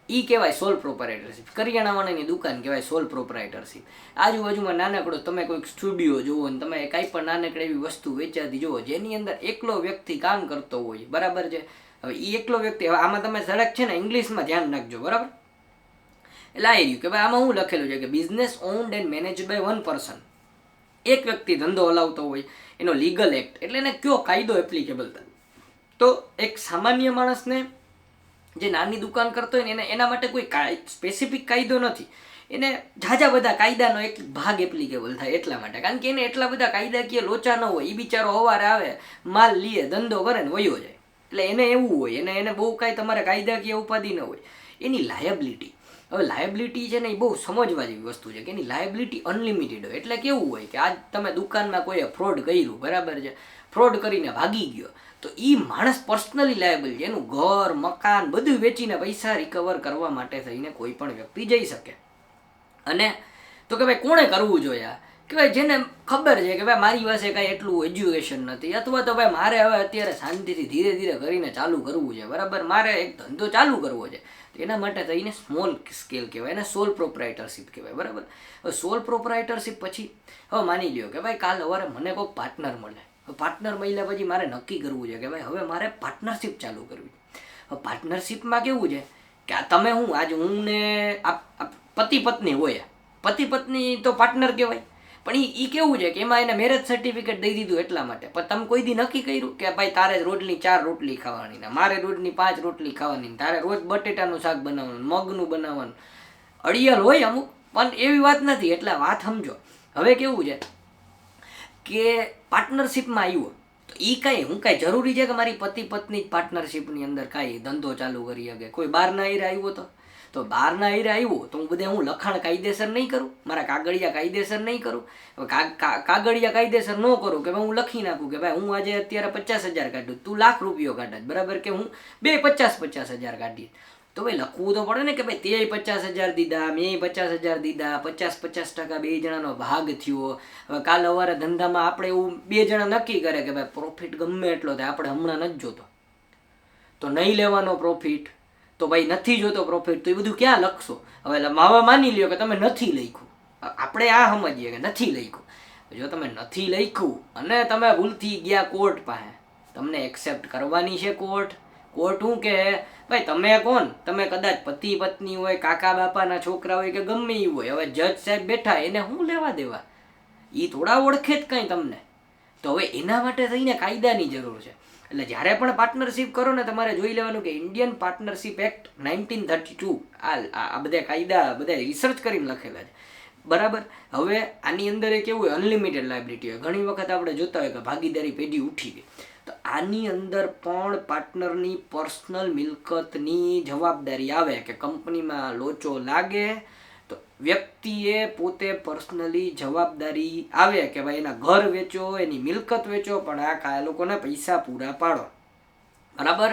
એ કહેવાય સોલ પ્રોપરાઇટરશીપ. કરિયાણાવાળાની દુકાન કહેવાય સોલ પ્રોપરાઇટરશીપ. આજુબાજુમાં નાનકડો તમે કોઈક સ્ટુડિયો જુઓ ને તમે કાંઈ પણ નાનકડી એવી વસ્તુ વેચાતી જુઓ જેની અંદર એકલો વ્યક્તિ કામ કરતો હોય, બરાબર છે. હવે એ એકલો વ્યક્તિ, હવે આમાં તમે જરાક છે ને ઇંગ્લિશમાં ધ્યાન રાખજો, બરાબર. એટલે આ રહ્યું કે ભાઈ આમાં શું લખેલું છે કે business owned and managed by one person. એક વ્યક્તિ ધંધો હલાવતો હોય, એનો લીગલ એક્ટ એટલે એને કયો કાયદો એપ્લિકેબલ થાય. તો એક સામાન્ય માણસને જે નાની દુકાન કરતો હોય ને એના માટે કોઈ સ્પેસિફિક કાયદો નથી. એને ઝાઝા બધા કાયદાનો એક ભાગ એપ્લિકેબલ થાય એટલા માટે, કારણ કે એને એટલા બધા કાયદાકીય લોચા ન હોય. એ બિચારો સવારે આવે, માલ લીએ, ધંધો કરે ને વયો જાય. એટલે એને એવું હોય, એને બહુ કાંઈ તમારે કાયદાકીય ઉપાધિ ન હોય. એની લાયબિલિટી, હવે લાયબિલિટી છે ને એ બહુ સમજવા જેવી વસ્તુ છે કે એની લાયબિલિટી અનલિમિટેડ હોય. એટલે કેવું હોય કે આજ તમે દુકાનમાં કોઈએ ફ્રોડ કર્યું, બરાબર છે, ફ્રોડ કરીને ભાગી ગયો, તો એ માણસ પર્સનલી લાયબલ છે. એનું ઘર, મકાન બધું વેચીને પૈસા રિકવર કરવા માટે થઈને કોઈ પણ વ્યક્તિ જઈ શકે. અને તો કે ભાઈ કોણે કરવું જોઈએ કે ભાઈ જેને ખબર છે કે ભાઈ મારી પાસે કાંઈ એટલું એજ્યુકેશન નથી, અથવા તો ભાઈ મારે હવે અત્યારે શાંતિથી ધીરે ધીરે કરીને ચાલુ કરવું છે, બરાબર, મારે એક ધંધો ચાલુ કરવો છે. એના માટે થઈને સ્મોલ સ્કેલ કહેવાય, એને સોલ પ્રોપરાઇટરશીપ કહેવાય, બરાબર. હવે સોલ પ્રોપરાઇટરશીપ પછી હવે માની લ્યો કે ભાઈ કાલ સવારે મને કોઈ પાર્ટનર મળે. પાર્ટનર મળ્યા પછી મારે નક્કી કરવું છે કે ભાઈ હવે મારે પાર્ટનરશીપ ચાલુ કરવી. હવે પાર્ટનરશીપમાં કેવું છે કે તમે આજ હું ને પતિ પત્ની હોય, પતિ પત્ની તો પાર્ટનર કહેવાય. પણ એ કેવું છે કે એમાં એને મેરેજ સર્ટિફિકેટ દઈ દીધું એટલા માટે. પણ તમે કોઈ દી નક્કી કર્યું કે ભાઈ તારે રોજની 4 રોટલી ખાવાની, ને મારે રોજની 5 રોટલી ખાવાની, તારે રોજ બટેટાનું શાક બનાવવાનું, મગનું બનાવવાનું. અડિયાલ હોય અમુક, પણ એવી વાત નથી. એટલે વાત સમજો. હવે કેવું છે કે પાર્ટનરશીપમાં આવ્યો તો એ હું કાંઈ જરૂરી છે કે મારી પતિ પત્ની જ પાર્ટનરશીપની અંદર કાંઈ ધંધો ચાલુ કરી શકે. કોઈ બહારના એરા આવ્યો તો બહારના એરા આવ્યો તો હું લખાણ કાયદેસર નહીં કરું, મારા કાગળિયા કાયદેસર નહીં કરું. કાગળિયા કાયદેસર ન કરું કે હું લખી નાખું કે ભાઈ હું આજે અત્યારે 50,000 કાઢું, તું લાખ રૂપિયો કાઢે, બરાબર, કે હું 50,000 કાઢી. તો ભાઈ લખવું તો પડે ને કે ભાઈ તે 50,000 દીધા, મેં 50,000 દીધા, 50% બે જણાનો ભાગ થયો. હવે કાલ સવારે ધંધામાં આપણે એવું 2 જણા નક્કી કરે કે ભાઈ પ્રોફિટ ગમે એટલો થાય, આપણે હમણાં નથી જોતો તો નહીં લેવાનો પ્રોફિટ, તો ભાઈ નથી જોતો પ્રોફિટ, તો એ બધું ક્યાં લખશો. હવે માની લ્યો કે તમે નથી લખ્યું, આપણે આ સમજીએ કે નથી લખ્યું. જો તમે નથી લખ્યું અને તમે ભૂલથી ગયા કોર્ટ પાસે, તમને એક્સેપ્ટ કરવાની છે કોર્ટ. કોર્ટ શું કે ભાઈ તમે કોણ, તમે કદાચ પતિ પત્ની હોય, કાકા બાપાના છોકરા હોય કે ગમે એ હોય, હવે જજ સાહેબ બેઠા એને શું લેવા દેવા, એ થોડા ઓળખે જ કંઈ તમને. તો હવે એના માટે થઈને કાયદાની જરૂર છે. એટલે જ્યારે પણ પાર્ટનરશીપ કરો ને તમારે જોઈ લેવાનું કે ઇન્ડિયન પાર્ટનરશીપ એક્ટ 1932 આ બધા કાયદા બધા રિસર્ચ કરીને લખેલા છે, બરાબર. હવે આની અંદર કેવું હોય, અનલિમિટેડ લાયબિલિટી હોય. ઘણી વખત આપણે જોતા હોય કે ભાગીદારી પેઢી ઉઠી ગઈ, તો આની અંદર પણ પાર્ટનરની પર્સનલ મિલકતની જવાબદારી આવે કે કંપનીમાં લોચો લાગે તો વ્યક્તિએ પોતે પર્સનલી જવાબદારી આવે કે ભાઈ એના ઘર વેચો, એની મિલકત વેચો, પણ આ લોકોને પૈસા પૂરા પાડો. બરાબર.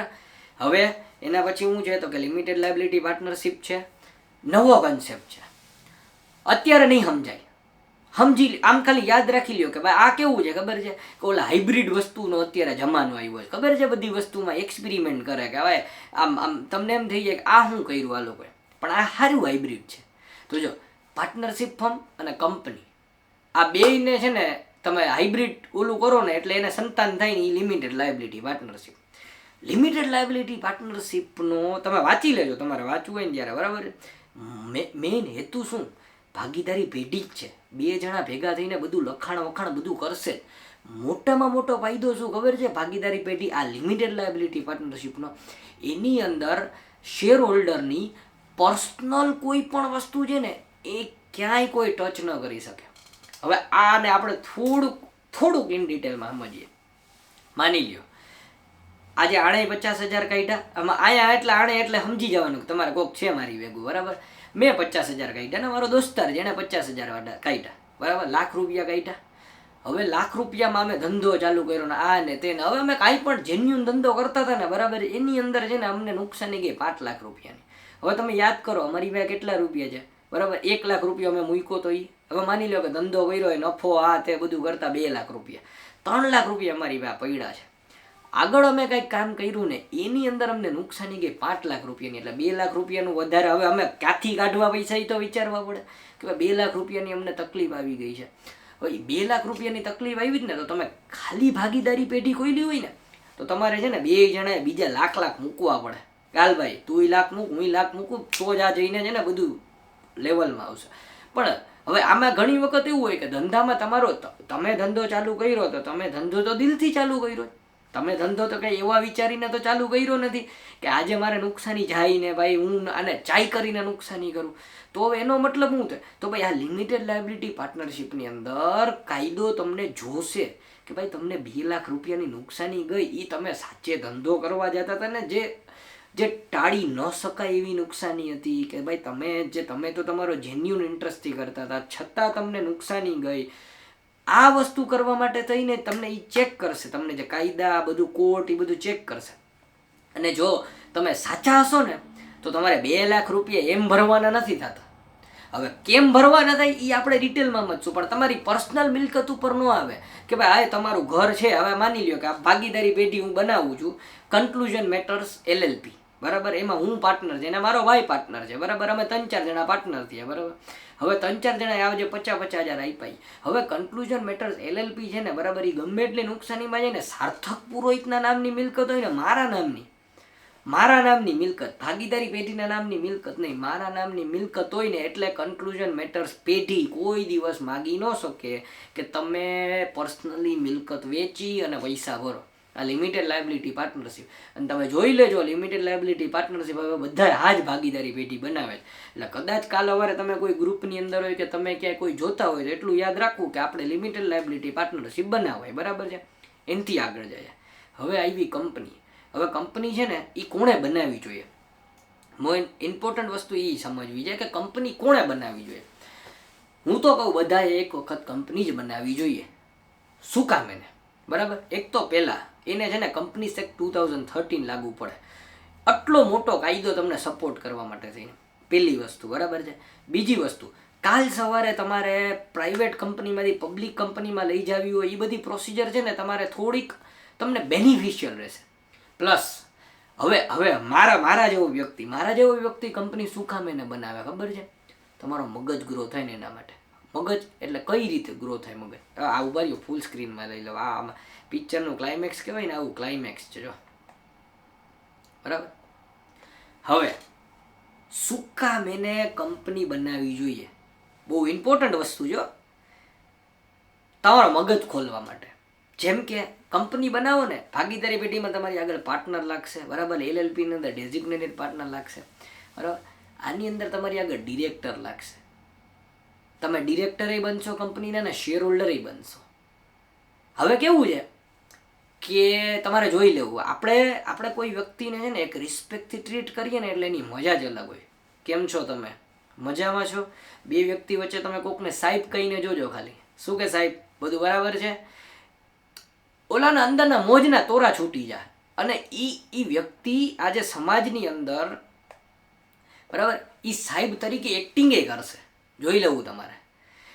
હવે એના પછી શું છે તો કે લિમિટેડ લાયબિલિટી પાર્ટનરશિપ છે, નવો કન્સેપ્ટ છે, અત્યારે નહીં સમજાય. સમજી આમ ખાલી યાદ રાખી લ્યો કે ભાઈ આ કેવું છે ખબર છે કે ઓલા હાઇબ્રિડ વસ્તુનો અત્યારે જમાનો આવ્યો છે, ખબર છે, બધી વસ્તુમાં એક્સપેરિમેન્ટ કરે કે હવે આમ તમને એમ થઈ જાય કે આ શું કર્યું આ લોકોએ, પણ આ સારું હાઇબ્રિડ છે. તો જો પાર્ટનરશિપ ફર્મ અને કંપની આ બેયને છે ને તમે હાઇબ્રિડ ઓલું કરો ને એટલે એને સંતાન થાય ને એ limited liability partnership. Limited liability પાર્ટનરશિપનો તમે વાંચી લેજો, તમારે વાંચવું હોય ને ત્યારે, બરાબર. મેઇન હેતુ શું? ભાગીદારી પેઢી જ છે. બે જણા ભેગા થઈને બધું લખાણ વખાણ બધું કરશે. મોટામાં મોટો ફાયદો શું ખબર છે? ભાગીદારી પેઢી આ લિમિટેડ લાયબિલિટી પાર્ટનરશિપનો, એની અંદર શેર હોલ્ડરની પર્સનલ કોઈ પણ વસ્તુ છે ને એ ક્યાંય કોઈ ટચ ન કરી શકે. હવે આને આપણે થોડુંક ઇન ડિટેલમાં સમજીએ. માની લ્યો આજે આણે 50,000 કાઢ્યા, આમાં આયા એટલે સમજી જવાનું કે તમારે કોક છે મારી ભેગું, બરાબર. મેં 50,000 કાઢ્યા ને મારો દોસ્તાર જેને 50,000 કાઢ્યા, બરાબર, લાખ રૂપિયા કાઢ્યા. હવે લાખ રૂપિયામાં અમે ધંધો ચાલુ કર્યો ને આ ને તેને. હવે અમે કાંઈ પણ જેન્યુન ધંધો કરતા હતા ને, બરાબર, એની અંદર છે ને અમને નુકસાની ગઈ 5 લાખ રૂપિયાની. હવે તમે યાદ કરો અમારી પાસે કેટલા રૂપિયા છે, બરાબર. 1 લાખ રૂપિયા અમે મૂક્યો તો એ, હવે માની લો કે ધંધો કર્યો હોય, નફો આ તે બધું કરતા 2 લાખ રૂપિયા, 3 લાખ રૂપિયા અમારી પાસે પડ્યા છે. આગળ અમે કંઈક કામ કર્યું ને એની અંદર અમને નુકસાની ગઈ 5 લાખ રૂપિયાની, એટલે 2 લાખ રૂપિયાનું વધારે. હવે અમે ક્યાંથી કાઢવા પૈસા એ તો વિચારવા પડે કે ભાઈ 2 લાખ રૂપિયાની અમને તકલીફ આવી ગઈ છે. હવે 2 લાખ રૂપિયાની તકલીફ આવી જ ને તો તમે ખાલી ભાગીદારી પેઢી ખોલી હોય ને તો તમારે છે ને 2 જણાએ બીજા લાખ મૂકવા પડે. ગાલ ભાઈ તું લાખ મૂક, હું લાખ મૂકું, તો જ આ જઈને છે ને બધું લેવલમાં આવશે. પણ હવે આમાં ઘણી વખત એવું હોય કે ધંધામાં તમે ધંધો ચાલુ કર્યો તો તમે ધંધો તો દિલથી ચાલુ કર્યો, તમે ધંધો તો કંઈ એવા વિચારીને તો ચાલુ કર્યો નથી કે આજે મારે નુકસાની જાય ને ભાઈ હું આને ચાઈ કરીને નુકસાની કરું. તો હવે એનો મતલબ શું થાય? તો ભાઈ આ લિમિટેડ લાયબિલિટી પાર્ટનરશિપની અંદર કાયદો તમને જોશે કે ભાઈ તમને 2 લાખ રૂપિયાની નુકસાની ગઈ, એ તમે સાચે ધંધો કરવા જતા હતા ને જે ટાળી ન શકાય એવી નુકસાની હતી કે ભાઈ તમે તો તમારો જેન્યુન ઇન્ટરેસ્ટથી કરતા હતા છતાં તમને નુકસાની ગઈ. આ વસ્તુ કરવા માટે થઈને તમને એ ચેક કરશે, તમને જે કાયદા બધું કોર્ટ એ બધું ચેક કરશે. અને જો તમે સાચા હશો ને તો તમારે 2 લાખ રૂપિયા એમ ભરવાના નથી થતા. હવે કેમ ભરવાના થાય એ આપણે ડિટેલમાં સમજશું, પણ તમારી પર્સનલ મિલકત ઉપર ન આવે કે ભાઈ આ તમારું ઘર છે. હવે માની લ્યો કે આ ભાગીદારી પેઢી હું બનાવું છું, કન્ક્લુઝન મેટર્સ LLP, બરાબર, એમાં હું પાર્ટનર છે અને મારો ભાઈ પાર્ટનર છે, બરાબર. અમે 3-4 જણા પાર્ટનર થયા, બરાબર. હવે 3-4 જણા આવે છે 50,000 આપ્યા. હવે કન્ક્લુઝન મેટર્સ LLP છે ને, બરાબર, એ ગમે એટલી નુકસાનીમાં જાય ને, સાર્થક પુરોહિતના નામની મિલકત હોય ને, મારા નામની મિલકત, ભાગીદારી પેઢીના નામની મિલકત નહીં, મારા નામની મિલકત હોય ને એટલે કન્ક્લુઝન મેટર્સ પેઢી કોઈ દિવસ માગી ન શકે કે તમે પર્સનલી મિલકત વેચી અને પૈસા ભરો. આ લિમિટેડ લાયબિલિટી પાર્ટનરશિપ. અને તમે જોઈ લેજો લિમિટેડ લાયબિલિટી પાર્ટનરશિપ હવે બધા આ જ ભાગીદારી પેઢી બનાવે છે. એટલે કદાચ કાલ સવારે તમે કોઈ ગ્રુપની અંદર હોય કે તમે ક્યાંય કોઈ જોતા હોય તો એટલું યાદ રાખવું કે આપણે લિમિટેડ લાયબિલિટી પાર્ટનરશિપ બનાવાય, બરાબર છે. એનાથી આગળ જાય. હવે આવી કંપની, હવે કંપની છે ને એ કોણે બનાવવી જોઈએ? ઇમ્પોર્ટન્ટ વસ્તુ એ સમજવી છે કે કંપની કોણે બનાવવી જોઈએ. હું તો કહું બધાએ એક વખત કંપની જ બનાવવી જોઈએ. શું કામ એને? બરાબર. એક તો પહેલાં એને છે ને કંપનીઝ એક્ટ 2013 લાગુ પડે. આટલો મોટો કાયદો તમને સપોર્ટ કરવા માટે થઈને પહેલી વસ્તુ, બરાબર છે. બીજી વસ્તુ, કાલ સવારે તમારે પ્રાઇવેટ કંપનીમાંથી પબ્લિક કંપનીમાં લઈ જાવી હોય એ બધી પ્રોસિજર છે ને તમારે થોડીક તમને બેનિફિશિયલ રહેશે. પ્લસ હવે મારા જેવો વ્યક્તિ કંપની શું કામ એને બનાવે ખબર છે? તમારો મગજ ગ્રો થાય ને એના માટે. મગજ એટલે કઈ રીતે ગ્રો થાય મગજ? આ ઉભાર્યો ફૂલ સ્ક્રીનમાં લઈ લો. આ પિક્ચરનું ક્લાઇમેક્સ કહેવાય ને, આવું ક્લાઇમેક્સ છે જો, બરાબર. હવે શું કામ એને કંપની બનાવવી જોઈએ? બહુ ઇમ્પોર્ટન્ટ વસ્તુ જો, તમારો મગજ ખોલવા માટે. જેમ કે કંપની બનાવો ને, ભાગીદારી પેઢીમાં તમારી આગળ પાર્ટનર લાગશે, બરાબર. LLP ની અંદર ડેઝિગ્નેટેડ પાર્ટનર લાગશે, બરાબર. આની અંદર તમારી આગળ ડિરેક્ટર લાગશે. તમે ડિરેક્ટરે બનશો કંપનીના ને શેર હોલ્ડરે બનશો. હવે કેવું છે કે તમારે જોઈ લેવું. આપણે કોઈ વ્યક્તિને છે ને એક રિસ્પેક્ટથી ટ્રીટ કરીએ ને એટલે એની મજા જ અલગ હોય. કેમ છો તમે? મજામાં છો? બે વ્યક્તિ વચ્ચે તમે કોકને સાહેબ કહીને જોજો, ખાલી શું કે સાહેબ બધું બરાબર છે, ઓલાના અંદરના મોજના તોરા છૂટી જાય. અને ઈ વ્યક્તિ આજે સમાજની અંદર બરાબર ઈ સાહેબ તરીકે એક્ટિંગ કરશે. જોઈ લેવું તમારે.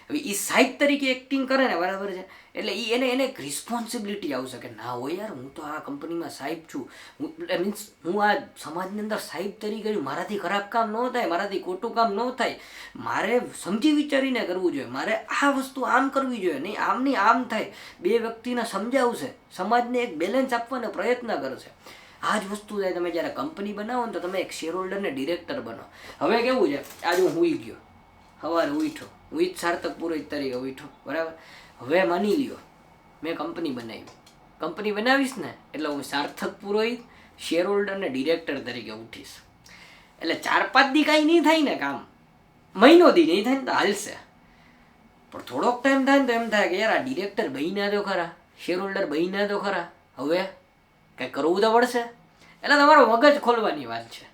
હવે એ સાહેબ તરીકે એક્ટિંગ કરે ને બરાબર છે, એટલે એને એક રિસ્પોન્સિબિલિટી આવશે કે ના હોય યાર, હું તો આ કંપનીમાં સાહેબ છું, મીન્સ હું આ સમાજની અંદર સાહેબ તરીકે છું, મારાથી ખરાબ કામ ન થાય, મારાથી ખોટું કામ ન થાય, મારે સમજી વિચારીને કરવું જોઈએ, મારે આ વસ્તુ આમ કરવી જોઈએ, નહીં આમની આમ થાય. બે વ્યક્તિને સમજાવશે, સમાજને એક બેલેન્સ આપવાનો પ્રયત્ન કરશે. આ જ વસ્તુ થાય. તમે જ્યારે કંપની બનાવો ને તો તમે એક શેર હોલ્ડર ને ડિરેક્ટર બનો. હવે કેવું છે, આજે હું હુઈ ગયો, સવારે ઉઠો, હું જ સાર્થક પુરોહિત તરીકે ઉઠો બરાબર. હવે માની લ્યો મેં કંપની બનાવી, કંપની બનાવીશ ને એટલે હું સાર્થક પુરોહિત શેર હોલ્ડર ને ડિરેક્ટર તરીકે ઉઠીશ. એટલે 4-5 દી કાંઈ નહીં થાય ને કામ, મહિનો દી નહીં થાય ને તો હાલશે. પણ થોડોક ટાઈમ થાય ને તો એમ થાય કે યાર આ ડિરેક્ટર બન્યા તો ખરા, શેર હોલ્ડર બન્યા તો ખરા, હવે કંઈ કરવું તો પડશે. એટલે તમારો મગજ ખોલવાની વાત છે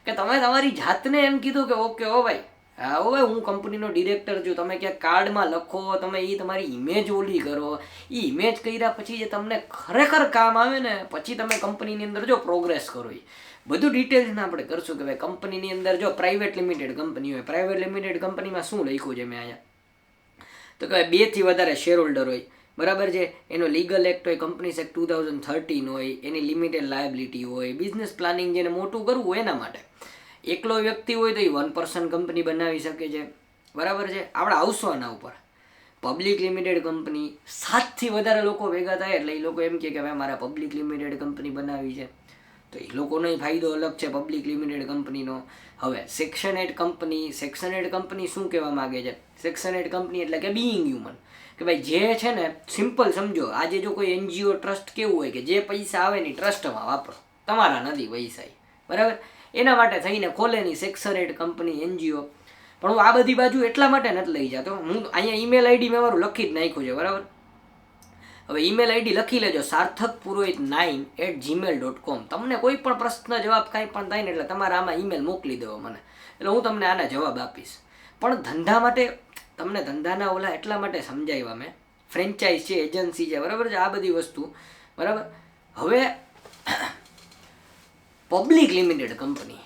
કે તમે તમારી જાતને એમ કીધું કે ઓકે ઓ ભાઈ, હા હવે હું કંપનીનો ડિરેક્ટર છું. તમે ક્યાંક કાર્ડમાં લખો, તમે એ તમારી ઇમેજ ઓલી કરો, એ ઇમેજ કર્યા પછી જે તમને ખરેખર કામ આવે ને પછી તમે કંપનીની અંદર જો પ્રોગ્રેસ કરો. એ બધું ડિટેલ્સમાં આપણે કરશું કે ભાઈ કંપનીની અંદર જો પ્રાઇવેટ લિમિટેડ કંપની હોય, પ્રાઇવેટ લિમિટેડ કંપનીમાં શું લખ્યું છે મેં અહીંયા, તો કે 2 થી વધારે શેર હોલ્ડર હોય બરાબર છે, એનો લીગલ એક્ટ હોય કંપનીઝ એક્ટ 2013 હોય, એની લિમિટેડ લાયબિલિટી હોય, બિઝનેસ પ્લાનિંગ જેને મોટું કરવું હોય એના માટે. એકલો વ્યક્તિ હોય તો એ 1 પર્સન કંપની બનાવી શકે છે બરાબર છે. આપણે આવશું આના ઉપર. પબ્લિક લિમિટેડ કંપની 7 થી વધારે લોકો ભેગા થાય એટલે એ લોકો એમ કહે કે ભાઈ મારે પબ્લિક લિમિટેડ કંપની બનાવી છે, તો એ લોકોનો ફાયદો અલગ છે પબ્લિક લિમિટેડ કંપનીનો. હવે સેક્શન 8 કંપની, સેક્શન 8 કંપની શું કહેવા માગે છે? સેક્શન 8 કંપની એટલે કે બીઈંગ હ્યુમન, કે ભાઈ જે છે ને સિમ્પલ સમજો, આજે જો કોઈ NGO ટ્રસ્ટ કેવું હોય કે જે પૈસા આવે ને ટ્રસ્ટમાં વાપરો, તમારા નથી પૈસા બરાબર, એના માટે થઈને ખોલેની સેક્શન 8 કંપની NGO. પણ હું આ બધી બાજુ એટલા માટે નથી લઈ જતો, હું અહીંયા ઈમેલ આઈડી મેં મારું લખી જ નાખ્યું છે બરાબર. હવે ઈમેલ આઈડી લખી લેજો sarthakpurohit9@gmail.com. તમને કોઈ પણ પ્રશ્ન જવાબ કાંઈ પણ થાય ને એટલે તમારે આમાં ઈમેલ મોકલી દેવો મને, એટલે હું તમને આના જવાબ આપીશ. પણ ધંધા માટે તમને ધંધાના ઓલા એટલા માટે સમજાવ્યા મેં, ફ્રેન્ચાઇઝ છે, એજન્સી છે બરાબર છે, આ બધી વસ્તુ બરાબર. હવે પબ્લિક લિમિટેડ કંપની,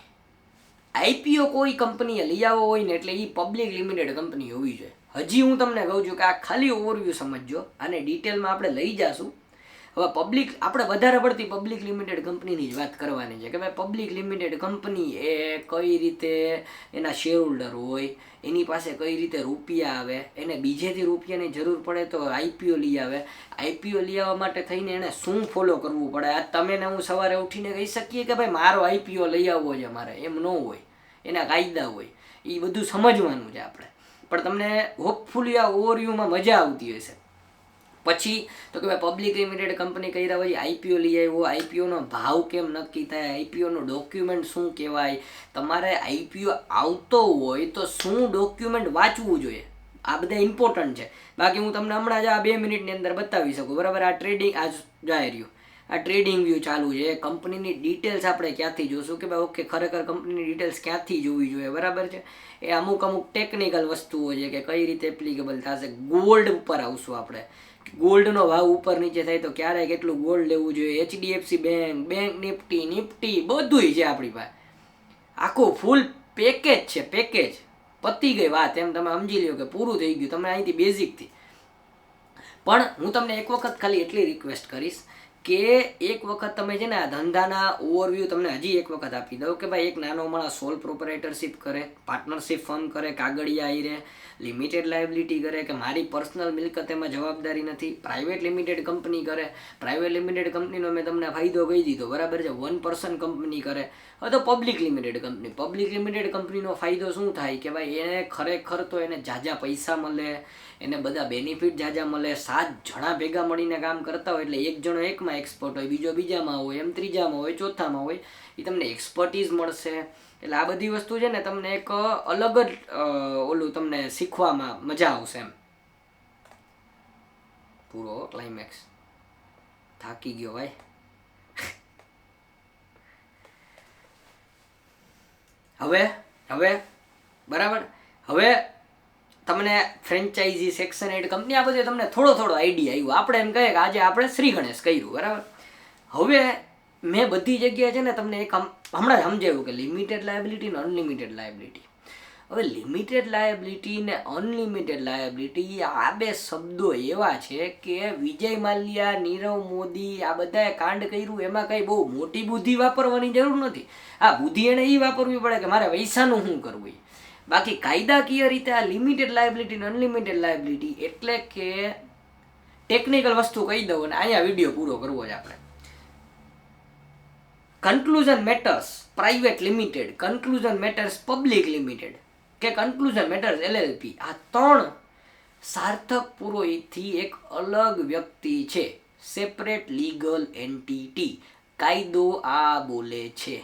IPO કોઈ કંપનીએ લઈ આવો હોય ને એટલે એ પબ્લિક લિમિટેડ કંપની હોવી જોઈએ. હજી હું તમને કહું છું કે આ ખાલી ઓવરવ્યૂ સમજજો, આને ડિટેલમાં આપણે લઈ જઈશું. હવે આપણે વધારે પડતી પબ્લિક લિમિટેડ કંપનીની જ વાત કરવાની છે કે ભાઈ પબ્લિક લિમિટેડ કંપની એ કઈ રીતે એના શેર હોલ્ડર હોય, એની પાસે કઈ રીતે રૂપિયા આવે, એને બીજેથી રૂપિયાની જરૂર પડે તો IPO લઈ આવે, IPO લઈ આવવા માટે થઈને એને શું ફોલો કરવું પડે. આ તમે ને હું સવારે ઉઠીને કહી શકીએ કે ભાઈ મારો IPO લઈ આવવો છે મારે, એમ ન હોય, એના કાયદા હોય, એ બધું સમજવાનું છે આપણે. પણ તમને હોપફુલી આ ઓવરવ્યૂમાં મજા આવતી હશે. પછી તો કે ભાઈ પબ્લિક લિમિટેડ કંપની કર્યા પછી IPO લઈ આવ્યો, IPOનો ભાવ કેમ નક્કી થાય, IPOનો ડોક્યુમેન્ટ શું કહેવાય, તમારે IPO આવતો હોય તો શું ડોક્યુમેન્ટ વાંચવું જોઈએ, આ બધા ઇમ્પોર્ટન્ટ છે. બાકી હું તમને હમણાં જ આ 2 મિનિટની અંદર બતાવી શકું બરાબર. આ ટ્રેડિંગ આ જાય રહ્યું, આ ટ્રેડિંગ વ્યૂ ચાલુ છે. કંપનીની ડિટેલ્સ આપણે ક્યાંથી જોશું કે ભાઈ ઓકે ખરેખર કંપનીની ડિટેલ્સ ક્યાંથી જોવી જોઈએ બરાબર છે. એ અમુક ટેકનિકલ વસ્તુઓ છે કે કઈ રીતે એપ્લિકેબલ થશે. ગોલ્ડ ઉપર આવશું આપણે, ગોલ્ડનો ભાવ ઉપર નીચે થાય તો ક્યારે કેટલું ગોલ્ડ લેવું જોઈએ, HDFC બેંક નિફ્ટી બધું છે આપણી પાસે, આખું ફૂલ પેકેજ છે. પેકેજ પતી ગઈ વાત, એમ તમે સમજી લો કે પૂરું થઈ ગયું તમે અહીંથી બેઝિકથી. પણ હું તમને એક વખત ખાલી એટલી રિક્વેસ્ટ કરીશ કે એક વખત તમે છે ને આ ધંધાના ઓવરવ્યૂ તમને હજી એક વખત આપી દઉં કે ભાઈ એક નાનો માણસ સોલ પ્રોપરેટરશીપ કરે, પાર્ટનરશીપ ફર્મ કરે, કાગળિયા આવી રહે, લિમિટેડ લાયબિલિટી કરે કે મારી પર્સનલ મિલકત એમાં જવાબદારી નથી, પ્રાઇવેટ લિમિટેડ કંપની કરે, પ્રાઇવેટ લિમિટેડ કંપનીનો મેં તમને ફાયદો કહી દીધો બરાબર છે, 1 પર્સન કંપની કરે, તો public limited company. Public limited કંપનીનો ફાયદો શું થાય કે ભાઈ એને ખરેખર તો એને ઝાઝા પૈસા મળે, એને બધા બેનિફિટ ઝાઝા મળે. 7 જણા ભેગા મળીને કામ કરતા હોય એટલે એક જણો એકમાં એક્સપર્ટ હોય, બીજો બીજામાં હોય, એમ ત્રીજામાં હોય, ચોથામાં હોય, એ તમને એક્સપર્ટીઝ મળશે. એટલે આ બધી વસ્તુ છે ને તમને એક અલગ જ ઓલું તમને શીખવામાં મજા આવશે એમ. પૂરો ક્લાઇમેક્સ થાકી ગયો ભાઈ. હવે બરાબર. હવે તમને ફ્રેન્ચાઇઝી સેક્શન એડ કંપની આ બધું તમને થોડો આઈડિયા આવ્યો. આપણે એમ કહીએ કે આજે આપણે શ્રી ગણેશ કર્યું બરાબર. હવે મેં બધી જગ્યાએ છે ને તમને એક હમણાં સમજાવ્યું કે લિમિટેડ લાયબિલિટી ને અનલિમિટેડ લાયબિલિટી. હવે લિમિટેડ લાયબિલિટી ને અનલિમિટેડ લાયબિલિટી આ બે શબ્દો એવા છે કે વિજય માલ્યા, નીરવ મોદી આ બધાએ કાંડ કર્યું એમાં કંઈ બહુ મોટી બુદ્ધિ વાપરવાની જરૂર નથી. આ બુદ્ધિ એને એ વાપરવી પડે કે મારે પૈસાનું શું કરવું. બાકી કાયદાકીય રીતે આ લિમિટેડ લાયબિલિટી ને અનલિમિટેડ લાયબિલિટી એટલે કે ટેકનિકલ વસ્તુ કહી દઉં અને અહીંયા વિડીયો પૂરો કરવો છે આપણે. Conclusion matters private limited, conclusion matters public limited કે કન્ક્લુઝન મેટર્સ LLP આ ત્રણ સાર્થક પુરોહિતથી એક અલગ વ્યક્તિ છે, સેપરેટ લીગલ એન્ટિટી. કાયદો આ બોલે છે.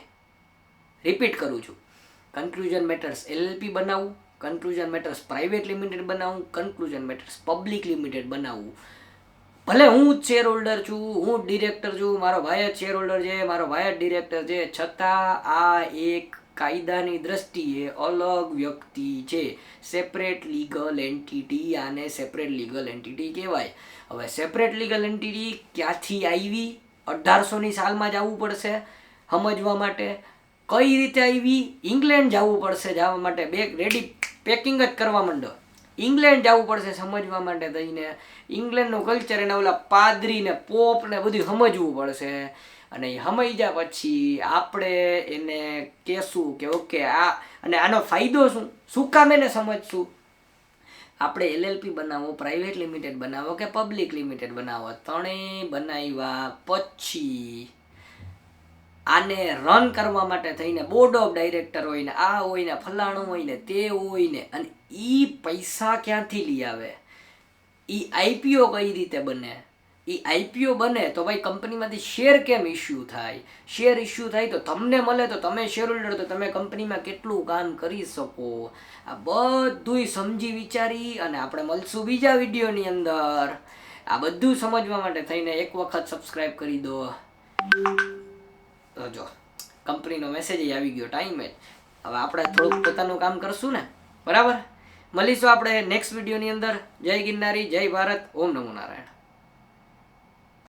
રિપીટ કરું છું, કન્ક્લુઝન મેટર્સ LLP બનાવવું, કન્ક્લુઝન મેટર્સ પ્રાઇવેટ લિમિટેડ બનાવવું, કન્ક્લુઝન મેટર્સ પબ્લિક લિમિટેડ બનાવવું. ભલે હું જ શેર હોલ્ડર છું, હું ડિરેક્ટર છું, મારો ભાઈ જ શેર હોલ્ડર છે, મારો ભાઈ જ ડિરેક્ટર છે, છતાં આ એક કાયદાની દ્રષ્ટિએ અલગ વ્યક્તિ છે, સેપરેટ લીગલ એન્ટિટી. આને સેપરેટ લીગલ એન્ટિટી કહેવાય. હવે સેપરેટ લીગલ એન્ટિટી ક્યાંથી આવી? 1800ની સાલમાં જવું પડશે સમજવા માટે. કઈ રીતે આવી? ઇંગ્લેન્ડ જવું પડશે જવા માટે. બેગ રેડી પેકિંગ જ કરવા માંડો. ઇંગ્લેન્ડ જવું પડશે સમજવા માટે થઈને. ઇંગ્લેન્ડનું કલ્ચર એને ઓલા પાદરી ને પોપ ને બધું સમજવું પડશે. અને એ સમજ્યા પછી આપણે એને કહેશું કે ઓકે આ અને આનો ફાયદો શું કામ એને સમજશું. આપણે LLP બનાવો, પ્રાઇવેટ લિમિટેડ બનાવો કે પબ્લિક લિમિટેડ બનાવો, ત્રણેય બનાવ્યા પછી આને રન કરવા માટે થઈને બોર્ડ ઓફ ડાયરેક્ટર હોય ને આ હોય ને ફલાણું હોય ને તે હોય ને, અને એ પૈસા ક્યાંથી લઈ આવે? એ IPO કઈ રીતે બને? એ IPO બને તો ભાઈ કંપનીમાંથી શેર કેમ ઇસ્યુ થાય? શેર ઇસ્યુ થાય તો તમને મળે તો તમે શેર હોલ્ડર તો તમે કંપનીમાં કેટલું કામ કરી શકો. આ બધુંય સમજી વિચારી અને આપણે મળશું બીજા વિડીયોની અંદર. આ બધું સમજવા માટે થઈને એક વખત સબસ્ક્રાઈબ કરી દો. જો કંપનીનો મેસેજ આવી ગયો ટાઈમે જ. હવે આપણે થોડુંક પોતાનું કામ કરશું ને બરાબર. મળીશું આપણે નેક્સ્ટ વિડીયોની અંદર. જય ગિરનારી, જય ભારત, ઓમ નમો નારાયણ.